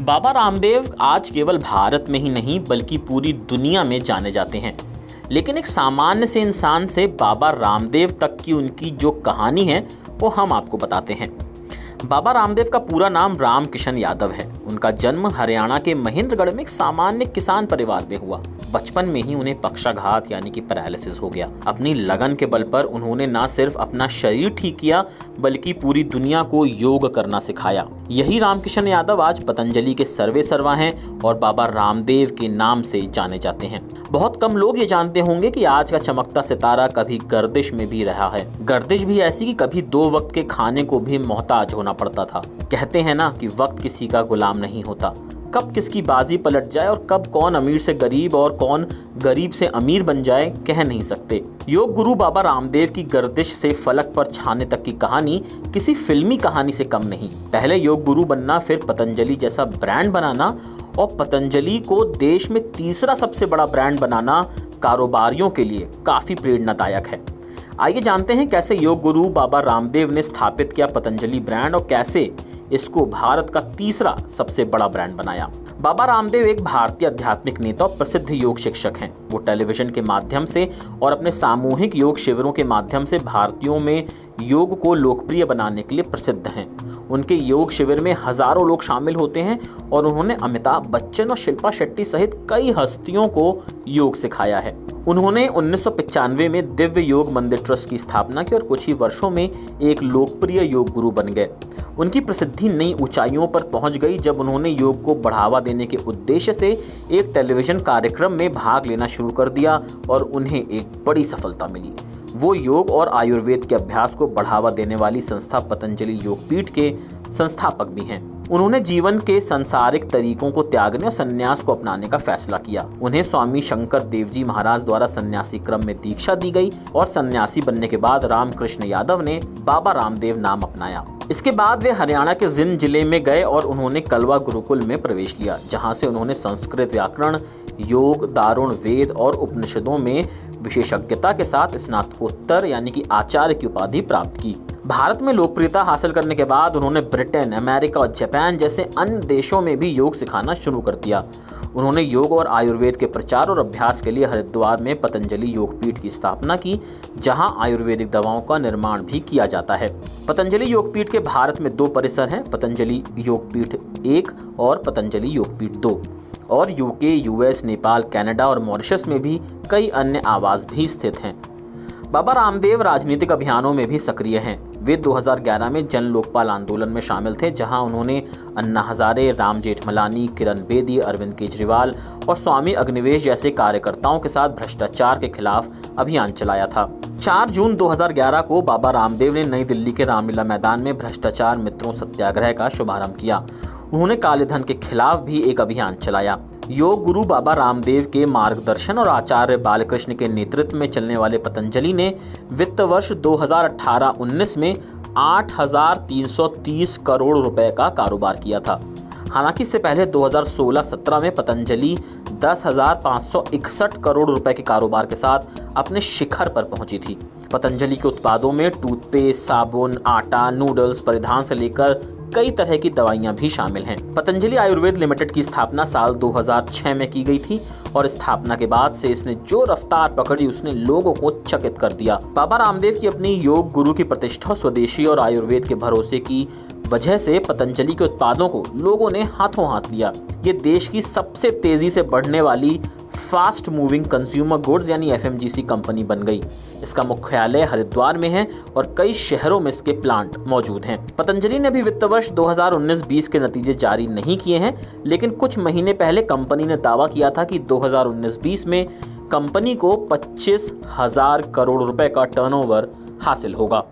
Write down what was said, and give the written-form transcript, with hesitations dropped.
बाबा रामदेव आज केवल भारत में ही नहीं बल्कि पूरी दुनिया में जाने जाते हैं। लेकिन एक सामान्य से इंसान से बाबा रामदेव तक की उनकी जो कहानी है वो हम आपको बताते हैं। बाबा रामदेव का पूरा नाम रामकिशन यादव है। उनका जन्म हरियाणा के महेंद्रगढ़ में एक सामान्य किसान परिवार में हुआ। बचपन में ही उन्हें पक्षाघात यानी कि पैरालिसिस हो गया। अपनी लगन के बल पर उन्होंने न सिर्फ अपना शरीर ठीक किया बल्कि पूरी दुनिया को योग करना सिखाया। यही रामकिशन यादव आज पतंजलि के सर्वे सर्वा हैं और बाबा रामदेव के नाम से जाने जाते हैं। बहुत कम लोग ये जानते होंगे कि आज का चमकता सितारा कभी गर्दिश में भी रहा है। गर्दिश भी ऐसी कि कभी 2 वक्त के खाने को भी मोहताज होना पड़ता था। कहते हैं ना कि वक्त किसी का गुलाम नहीं होता। कब किसकी बाजी पलट जाए और कब कौन अमीर से गरीब और कौन गरीब से अमीर बन जाए कह नहीं सकते। योग गुरु बाबा रामदेव की गर्दिश से फलक पर छाने तक की कहानी किसी फिल्मी कहानी से कम नहीं। पहले योग गुरु बनना, फिर पतंजलि जैसा ब्रांड बनाना और पतंजलि को देश में तीसरा सबसे बड़ा ब्रांड बनाना कारोबारियों के लिए काफी प्रेरणादायक है। आइए जानते हैं कैसे योग गुरु बाबा रामदेव ने स्थापित किया पतंजलि ब्रांड और कैसे इसको भारत का तीसरा सबसे बड़ा ब्रांड बनाया। बाबा रामदेव एक भारतीय आध्यात्मिक नेता और प्रसिद्ध योग शिक्षक हैं। वो टेलीविजन के माध्यम से और अपने सामूहिक योग शिविरों के माध्यम से भारतीयों में योग को लोकप्रिय बनाने के लिए प्रसिद्ध हैं। उनके योग शिविर में हजारों लोग शामिल होते हैं और उन्होंने अमिताभ बच्चन और शिल्पा शेट्टी सहित कई हस्तियों को योग सिखाया है। उन्होंने 1995 में दिव्य योग मंदिर ट्रस्ट की स्थापना की और कुछ ही वर्षों में एक लोकप्रिय योग गुरु बन गए। उनकी प्रसिद्धि नई ऊंचाइयों पर पहुंच गई जब उन्होंने योग को बढ़ावा देने के उद्देश्य से एक टेलीविजन कार्यक्रम में भाग लेना शुरू कर दिया और उन्हें एक बड़ी सफलता मिली। वो योग और आयुर्वेद के अभ्यास को बढ़ावा देने वाली संस्था पतंजलि योगपीठ के संस्थापक भी हैं। उन्होंने जीवन के सांसारिक तरीकों को त्यागने और संन्यास को अपनाने का फैसला किया। उन्हें स्वामी शंकर देव जी महाराज द्वारा सन्यासी क्रम में दीक्षा दी गई और सन्यासी बनने के बाद रामकृष्ण यादव ने बाबा रामदेव नाम अपनाया। इसके बाद वे हरियाणा के जिंद जिले में गए और उन्होंने कलवा गुरुकुल में प्रवेश लिया, जहां से उन्होंने संस्कृत व्याकरण, योग, दारुण, वेद और उपनिषदों में विशेषज्ञता के साथ स्नातकोत्तर यानी कि आचार्य की उपाधि प्राप्त की। भारत में लोकप्रियता हासिल करने के बाद उन्होंने ब्रिटेन, अमेरिका और जापान जैसे अन्य देशों में भी योग सिखाना शुरू कर दिया। उन्होंने योग और आयुर्वेद के प्रचार और अभ्यास के लिए हरिद्वार में पतंजलि योगपीठ की स्थापना की, जहां आयुर्वेदिक दवाओं का निर्माण भी किया जाता है। पतंजलि योगपीठ के भारत में 2 परिसर हैं, पतंजलि योगपीठ 1 और पतंजलि योगपीठ 2। और यूके, यूएस, नेपाल, कनाडा और मॉरिशस में भी कई अन्य आवास भी स्थित हैं। बाबा रामदेव राजनीतिक अभियानों में भी सक्रिय हैं। वे 2011 में जन लोकपाल आंदोलन में शामिल थे, जहां उन्होंने अन्ना हजारे, राम जेठमलानी, किरण बेदी, अरविंद केजरीवाल और स्वामी अग्निवेश जैसे कार्यकर्ताओं के साथ भ्रष्टाचार के खिलाफ अभियान चलाया था। 4 जून 2011 को बाबा रामदेव ने नई दिल्ली के रामलीला मैदान में भ्रष्टाचार मित्रों सत्याग्रह का शुभारंभ किया। उन्होंने काले धन के खिलाफ भी एक अभियान चलाया। योग गुरु बाबा रामदेव के मार्गदर्शन और आचार्य बालकृष्ण के नेतृत्व में चलने वाले पतंजलि ने वित्त वर्ष 2018-19 में 8,330 करोड़ रुपए का कारोबार किया था। हालांकि इससे पहले 2016-17 में पतंजलि 10,561 करोड़ रुपए के कारोबार के साथ अपने शिखर पर पहुंची थी। पतंजलि के उत्पादों में टूथपेस्ट, साबुन, आटा, नूडल्स, परिधान से लेकर कई तरह की दवाइयां भी शामिल हैं। पतंजलि आयुर्वेद लिमिटेड की स्थापना साल 2006 में की गई थी और स्थापना के बाद से इसने जो रफ्तार पकड़ी उसने लोगों को चकित कर दिया। बाबा रामदेव की अपनी योग गुरु की प्रतिष्ठा, स्वदेशी और आयुर्वेद के भरोसे की वजह से पतंजलि के उत्पादों को लोगों ने हाथों हाथ लिया। ये देश की सबसे तेजी से बढ़ने वाली फास्ट मूविंग कंज्यूमर गुड्स यानी FMGC कंपनी बन गई। इसका मुख्यालय हरिद्वार में है और कई शहरों में इसके प्लांट मौजूद हैं। पतंजलि ने भी वित्त वर्ष 2019-20 के नतीजे जारी नहीं किए हैं, लेकिन कुछ महीने पहले कंपनी ने दावा किया था कि 2019-20 में कंपनी को 25,000 करोड़ रुपए का टर्नओवर हासिल होगा।